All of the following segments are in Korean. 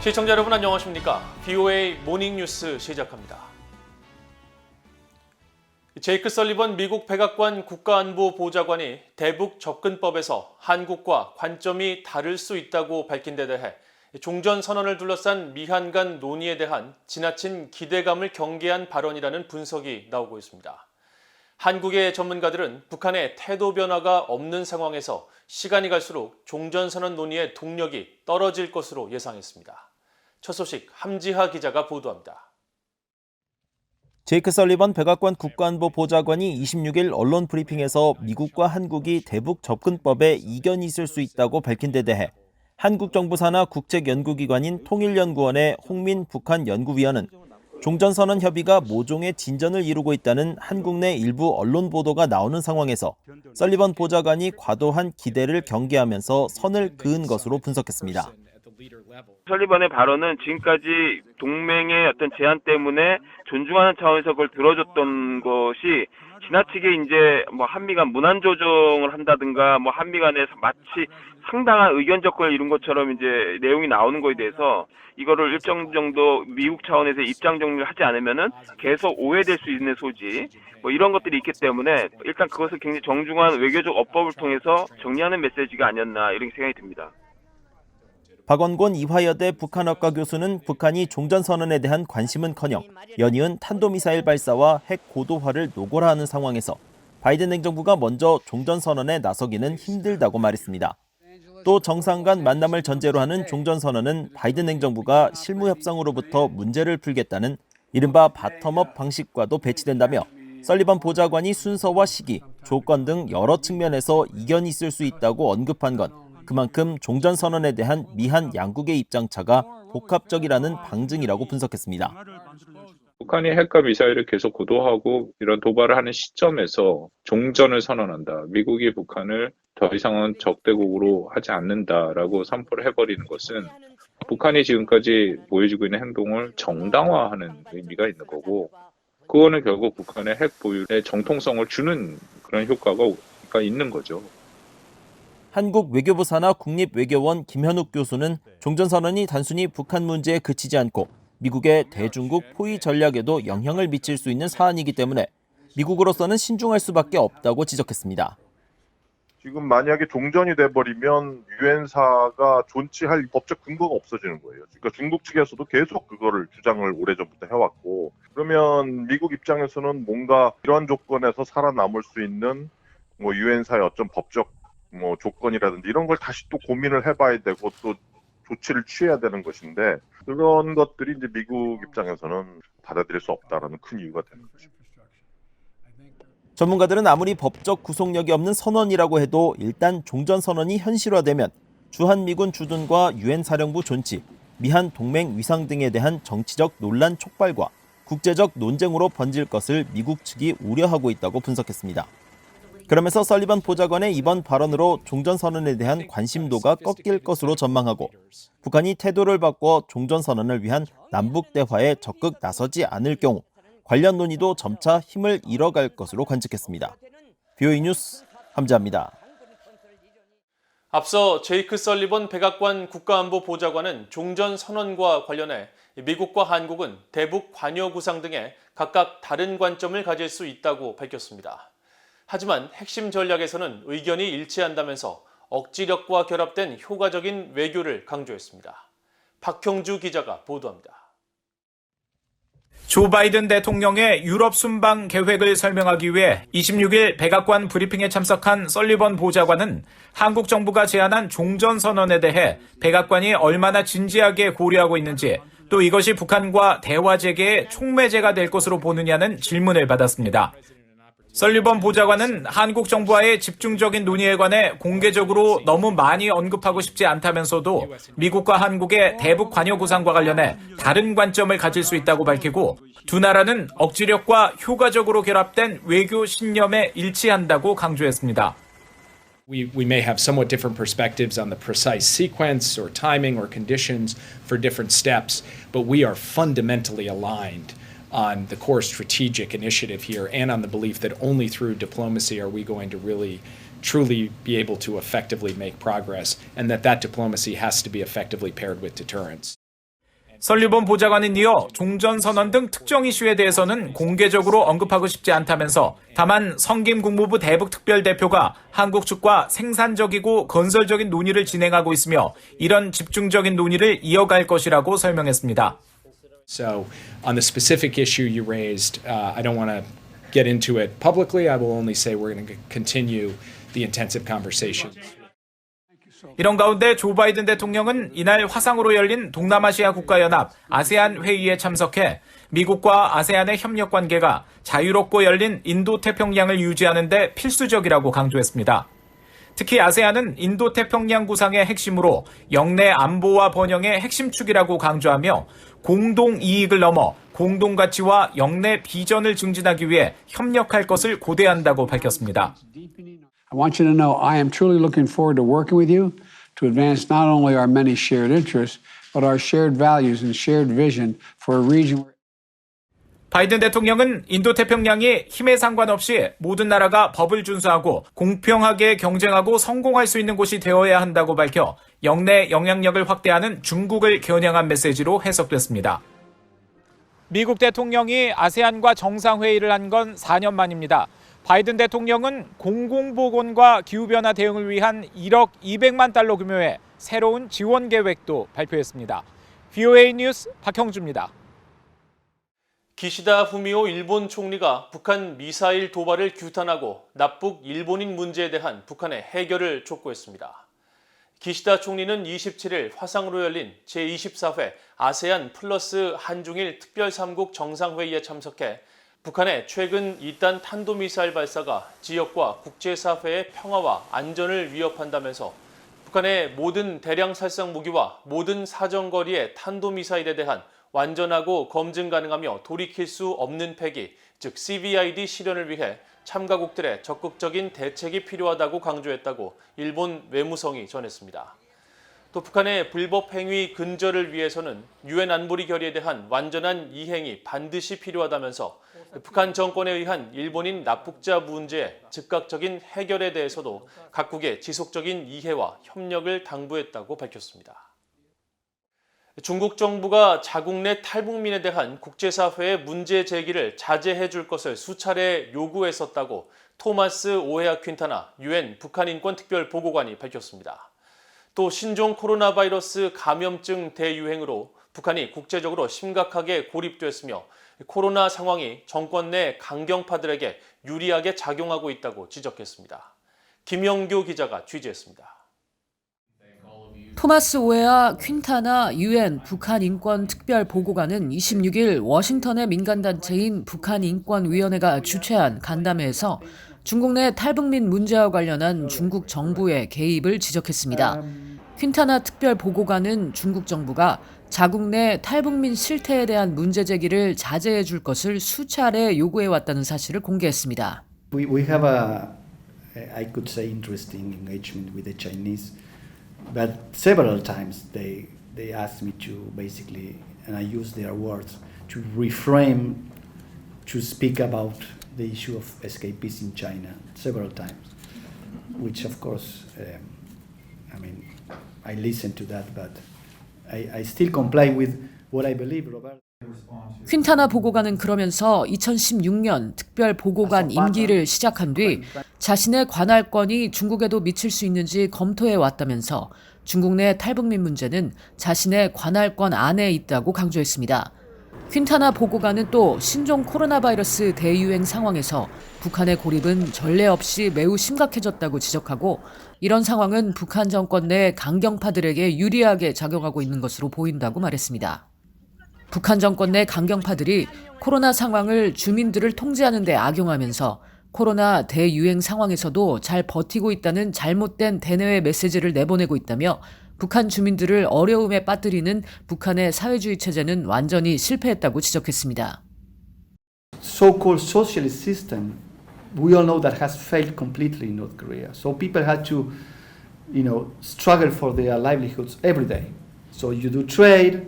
시청자 여러분 안녕하십니까? BOA 모닝뉴스 시작합니다. 제이크 설리번 미국 백악관 국가안보보좌관이 대북 접근법에서 한국과 관점이 다를 수 있다고 밝힌 데 대해 종전선언을 둘러싼 미한 간 논의에 대한 지나친 기대감을 경계한 발언이라는 분석이 나오고 있습니다. 한국의 전문가들은 북한의 태도 변화가 없는 상황에서 시간이 갈수록 종전선언 논의의 동력이 떨어질 것으로 예상했습니다. 첫 소식 함지하 기자가 보도합니다. 제이크 설리번 백악관 국가안보보좌관이 26일 언론 브리핑에서 미국과 한국이 대북 접근법에 이견이 있을 수 있다고 밝힌 데 대해 한국 정부 산하 국책연구기관인 통일연구원의 홍민 북한 연구위원은 종전선언 협의가 모종의 진전을 이루고 있다는 한국 내 일부 언론 보도가 나오는 상황에서 설리번 보좌관이 과도한 기대를 경계하면서 선을 그은 것으로 분석했습니다. 설리번의 발언은 지금까지 동맹의 어떤 제한 때문에 존중하는 차원에서 그걸 들어줬던 것이 지나치게 이제 한미 간 문안 조정을 한다든가 한미 간에서 마치 상당한 의견 접근을 이룬 것처럼 이제 내용이 나오는 거에 대해서 이거를 일정 정도 미국 차원에서 입장 정리를 하지 않으면은 계속 오해될 수 있는 소지 이런 것들이 있기 때문에 일단 그것을 굉장히 정중한 외교적 어법을 통해서 정리하는 메시지가 아니었나 이런 생각이 듭니다. 박원곤 이화여대 북한학과 교수는 북한이 종전선언에 대한 관심은커녕 연이은 탄도미사일 발사와 핵 고도화를 노골화하는 상황에서 바이든 행정부가 먼저 종전선언에 나서기는 힘들다고 말했습니다. 또 정상 간 만남을 전제로 하는 종전선언은 바이든 행정부가 실무협상으로부터 문제를 풀겠다는 이른바 바텀업 방식과도 배치된다며 설리번 보좌관이 순서와 시기, 조건 등 여러 측면에서 이견이 있을 수 있다고 언급한 건 그만큼 종전선언에 대한 미한 양국의 입장차가 복합적이라는 방증이라고 분석했습니다. 북한이 핵과 미사일을 계속 고도하고 이런 도발을 하는 시점에서 종전을 선언한다. 미국이 북한을 더 이상은 적대국으로 하지 않는다라고 선포를 해버리는 것은 북한이 지금까지 보여주고 있는 행동을 정당화하는 의미가 있는 거고 그거는 결국 북한의 핵 보유의 정통성을 주는 그런 효과가 있는 거죠. 한국 외교부 산하 국립외교원 김현욱 교수는 종전선언이 단순히 북한 문제에 그치지 않고 미국의 대중국 포위 전략에도 영향을 미칠 수 있는 사안이기 때문에 미국으로서는 신중할 수밖에 없다고 지적했습니다. 지금 만약에 종전이 돼버리면 유엔사가 존치할 법적 근거가 없어지는 거예요. 그러니까 중국 측에서도 계속 그거를 주장을 오래전부터 해왔고 그러면 미국 입장에서는 뭔가 이러한 조건에서 살아남을 수 있는 유엔사의 어떤 법적 조건이라든지 이런 걸 다시 또 고민을 해봐야 되고 또 조치를 취해야 되는 것인데 그런 것들이 이제 미국 입장에서는 받아들일 수 없다라는 큰 이유가 되는 거죠. 전문가들은 아무리 법적 구속력이 없는 선언이라고 해도 일단 종전선언이 현실화되면 주한미군 주둔과 유엔 사령부 존치, 미한 동맹 위상 등에 대한 정치적 논란 촉발과 국제적 논쟁으로 번질 것을 미국 측이 우려하고 있다고 분석했습니다. 그러면서 설리번 보좌관의 이번 발언으로 종전선언에 대한 관심도가 꺾일 것으로 전망하고 북한이 태도를 바꿔 종전선언을 위한 남북 대화에 적극 나서지 않을 경우 관련 논의도 점차 힘을 잃어갈 것으로 관측했습니다. BOA 뉴스 함지하입니다. 앞서 제이크 설리번 백악관 국가안보보좌관은 종전선언과 관련해 미국과 한국은 대북 관여 구상 등에 각각 다른 관점을 가질 수 있다고 밝혔습니다. 하지만 핵심 전략에서는 의견이 일치한다면서 억지력과 결합된 효과적인 외교를 강조했습니다. 박형주 기자가 보도합니다. 조 바이든 대통령의 유럽 순방 계획을 설명하기 위해 26일 백악관 브리핑에 참석한 설리번 보좌관은 한국 정부가 제안한 종전선언에 대해 백악관이 얼마나 진지하게 고려하고 있는지 또 이것이 북한과 대화 재개의 촉매제가 될 것으로 보느냐는 질문을 받았습니다. 설리번 보좌관은 한국 정부와의 집중적인 논의에 관해 공개적으로 너무 많이 언급하고 싶지 않다면서도 미국과 한국의 대북 관여 구상과 관련해 다른 관점을 가질 수 있다고 밝히고 두 나라는 억지력과 효과적으로 결합된 외교 신념에 일치한다고 강조했습니다. We may have somewhat different perspectives on the precise sequence or timing or conditions for different steps, but we are fundamentally aligned on the core strategic initiative here and on the belief that only through diplomacy are we going to really truly be able to effectively make progress and that diplomacy has to be effectively paired with deterrence. 설리번 보좌관은 이어 종전선언 등 특정 이슈에 대해서는 공개적으로 언급하고 싶지 않다면서 다만 성김 국무부 대북특별대표가 한국 측과 생산적이고 건설적인 논의를 진행하고 있으며 이런 집중적인 논의를 이어갈 것이라고 설명했습니다. So on the specific issue you raised, I don't want to get into it publicly. I will only say we're going to continue the intensive conversations. 이런 가운데 조 바이든 대통령은 이날 화상으로 열린 동남아시아 국가연합 아세안 회의에 참석해 미국과 아세안의 협력 관계가 자유롭고 열린 인도태평양을 유지하는 데 필수적이라고 강조했습니다. 특히 아세안은 인도태평양 구상의 핵심으로 영내 안보와 번영의 핵심 축이라고 강조하며 공동 이익을 넘어 공동 가치와 영내 비전을 증진하기 위해 협력할 것을 고대한다고 밝혔습니다. I want you to know I am truly looking forward to working with you to advance not only our many shared interests, but our shared values and shared vision for a region where 바이든 대통령은 인도태평양이 힘에 상관없이 모든 나라가 법을 준수하고 공평하게 경쟁하고 성공할 수 있는 곳이 되어야 한다고 밝혀 영내 영향력을 확대하는 중국을 겨냥한 메시지로 해석됐습니다. 미국 대통령이 아세안과 정상회의를 한 건 4년 만입니다. 바이든 대통령은 공공보건과 기후변화 대응을 위한 1억 200만 달러 규모의 새로운 지원 계획도 발표했습니다. VOA 뉴스 박형주입니다. 기시다 후미오 일본 총리가 북한 미사일 도발을 규탄하고 납북 일본인 문제에 대한 북한의 해결을 촉구했습니다. 기시다 총리는 27일 화상으로 열린 제24회 아세안 플러스 한중일 특별 3국 정상회의에 참석해 북한의 최근 2단 탄도미사일 발사가 지역과 국제사회의 평화와 안전을 위협한다면서 북한의 모든 대량 살상 무기와 모든 사정거리의 탄도미사일에 대한 완전하고 검증 가능하며 돌이킬 수 없는 폐기, 즉 CVID 실현을 위해 참가국들의 적극적인 대책이 필요하다고 강조했다고 일본 외무성이 전했습니다. 또 북한의 불법 행위 근절을 위해서는 유엔 안보리 결의에 대한 완전한 이행이 반드시 필요하다면서 북한 정권에 의한 일본인 납북자 문제의 즉각적인 해결에 대해서도 각국의 지속적인 이해와 협력을 당부했다고 밝혔습니다. 중국 정부가 자국 내 탈북민에 대한 국제사회의 문제 제기를 자제해 줄 것을 수차례 요구했었다고 토마스 오헤아 퀸타나 유엔 북한인권특별보고관이 밝혔습니다. 또 신종 코로나 바이러스 감염증 대유행으로 북한이 국제적으로 심각하게 고립됐으며 코로나 상황이 정권 내 강경파들에게 유리하게 작용하고 있다고 지적했습니다. 김영교 기자가 취재했습니다. 토마스 오헤아 퀸타나 유엔 북한인권특별보고관은 26일 워싱턴의 민간단체인 북한인권위원회가 주최한 간담회에서 중국 내 탈북민 문제와 관련한 중국 정부의 개입을 지적했습니다. 퀸타나 특별보고관은 중국 정부가 자국 내 탈북민 실태에 대한 문제 제기를 자제해 줄 것을 수차례 요구해 왔다는 사실을 공개했습니다. We have I could say interesting engagement with the Chinese, but several times they asked me to basically, and I use their words, to reframe, to speak about the issue of escapees in China several times, which of course, I listen to that, but I still comply with what I believe, Robert. 퀸타나 보고관은 그러면서 2016년 특별 보고관 임기를 시작한 뒤 자신의 관할권이 중국에도 미칠 수 있는지 검토해 왔다면서 중국 내 탈북민 문제는 자신의 관할권 안에 있다고 강조했습니다. 퀸타나 보고관은 또 신종 코로나 바이러스 대유행 상황에서 북한의 고립은 전례 없이 매우 심각해졌다고 지적하고 이런 상황은 북한 정권 내 강경파들에게 유리하게 작용하고 있는 것으로 보인다고 말했습니다. 북한 정권 내 강경파들이 코로나 상황을 주민들을 통제하는 데 악용하면서 코로나 대유행 상황에서도 잘 버티고 있다는 잘못된 대내외 메시지를 내보내고 있다며 북한 주민들을 어려움에 빠뜨리는 북한의 사회주의 체제는 완전히 실패했다고 지적했습니다. So-called socialist system, we all know that has failed completely in North Korea. So people had to, struggle for their livelihoods every day. So you do trade,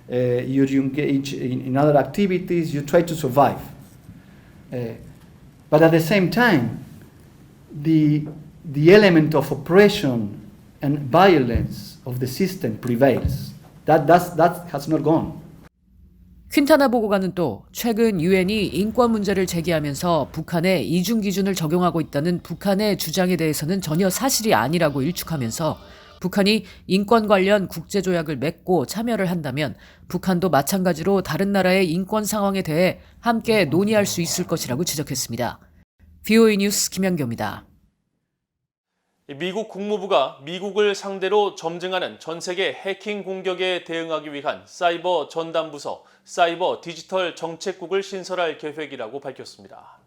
you engage in other activities, you try to survive. But at the same time, the element of oppression and violence of the system prevails. That has not gone. 퀸타나 보고관은 또 최근 유엔이 인권 문제를 제기하면서 북한에 이중 기준을 적용하고 있다는 북한의 주장에 대해서는 전혀 사실이 아니라고 일축하면서 북한이 인권 관련 국제조약을 맺고 참여를 한다면 북한도 마찬가지로 다른 나라의 인권 상황에 대해 함께 논의할 수 있을 것이라고 지적했습니다. VOA 뉴스 김연경입니다. 미국 국무부가 미국을 상대로 점증하는 전 세계 해킹 공격에 대응하기 위한 사이버 전담부서 사이버 디지털 정책국을 신설할 계획이라고 밝혔습니다.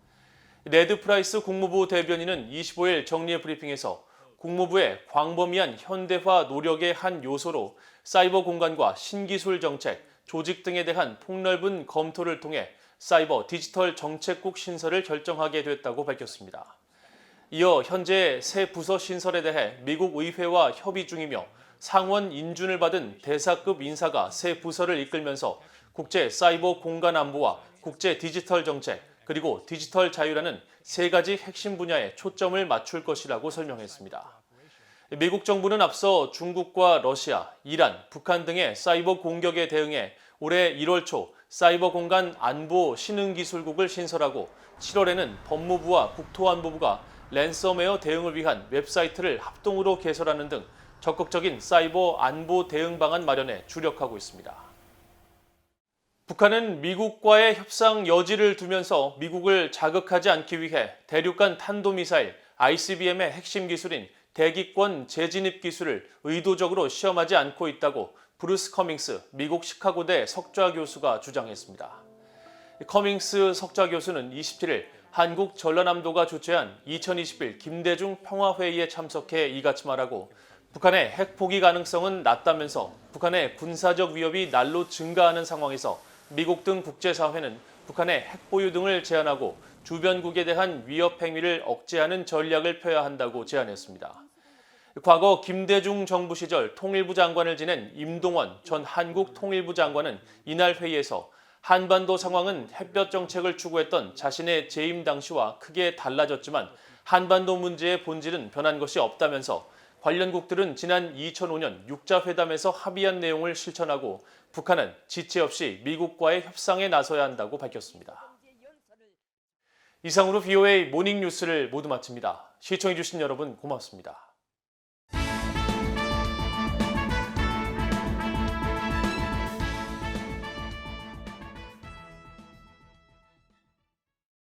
네드 프라이스 국무부 대변인은 25일 정례 브리핑에서 국무부의 광범위한 현대화 노력의 한 요소로 사이버 공간과 신기술 정책, 조직 등에 대한 폭넓은 검토를 통해 사이버 디지털 정책국 신설을 결정하게 됐다고 밝혔습니다. 이어 현재 새 부서 신설에 대해 미국 의회와 협의 중이며 상원 인준을 받은 대사급 인사가 새 부서를 이끌면서 국제 사이버 공간 안보와 국제 디지털 정책, 그리고 디지털 자유라는 세 가지 핵심 분야에 초점을 맞출 것이라고 설명했습니다. 미국 정부는 앞서 중국과 러시아, 이란, 북한 등의 사이버 공격에 대응해 올해 1월 초 사이버 공간 안보 신흥기술국을 신설하고 7월에는 법무부와 국토안보부가 랜섬웨어 대응을 위한 웹사이트를 합동으로 개설하는 등 적극적인 사이버 안보 대응 방안 마련에 주력하고 있습니다. 북한은 미국과의 협상 여지를 두면서 미국을 자극하지 않기 위해 대륙간 탄도미사일 ICBM의 핵심 기술인 대기권 재진입 기술을 의도적으로 시험하지 않고 있다고 브루스 커밍스 미국 시카고대 석좌 교수가 주장했습니다. 커밍스 석좌 교수는 27일 한국 전라남도가 주최한 2021 김대중 평화회의에 참석해 이같이 말하고 북한의 핵 포기 가능성은 낮다면서 북한의 군사적 위협이 날로 증가하는 상황에서 미국 등 국제사회는 북한의 핵 보유 등을 제한하고 주변국에 대한 위협 행위를 억제하는 전략을 펴야 한다고 제안했습니다. 과거 김대중 정부 시절 통일부 장관을 지낸 임동원 전 한국 통일부 장관은 이날 회의에서 한반도 상황은 햇볕 정책을 추구했던 자신의 재임 당시와 크게 달라졌지만 한반도 문제의 본질은 변한 것이 없다면서 관련국들은 지난 2005년 6자 회담에서 합의한 내용을 실천하고 북한은 지체 없이 미국과의 협상에 나서야 한다고 밝혔습니다. 이상으로 VOA 모닝뉴스를 모두 마칩니다. 시청해주신 여러분 고맙습니다.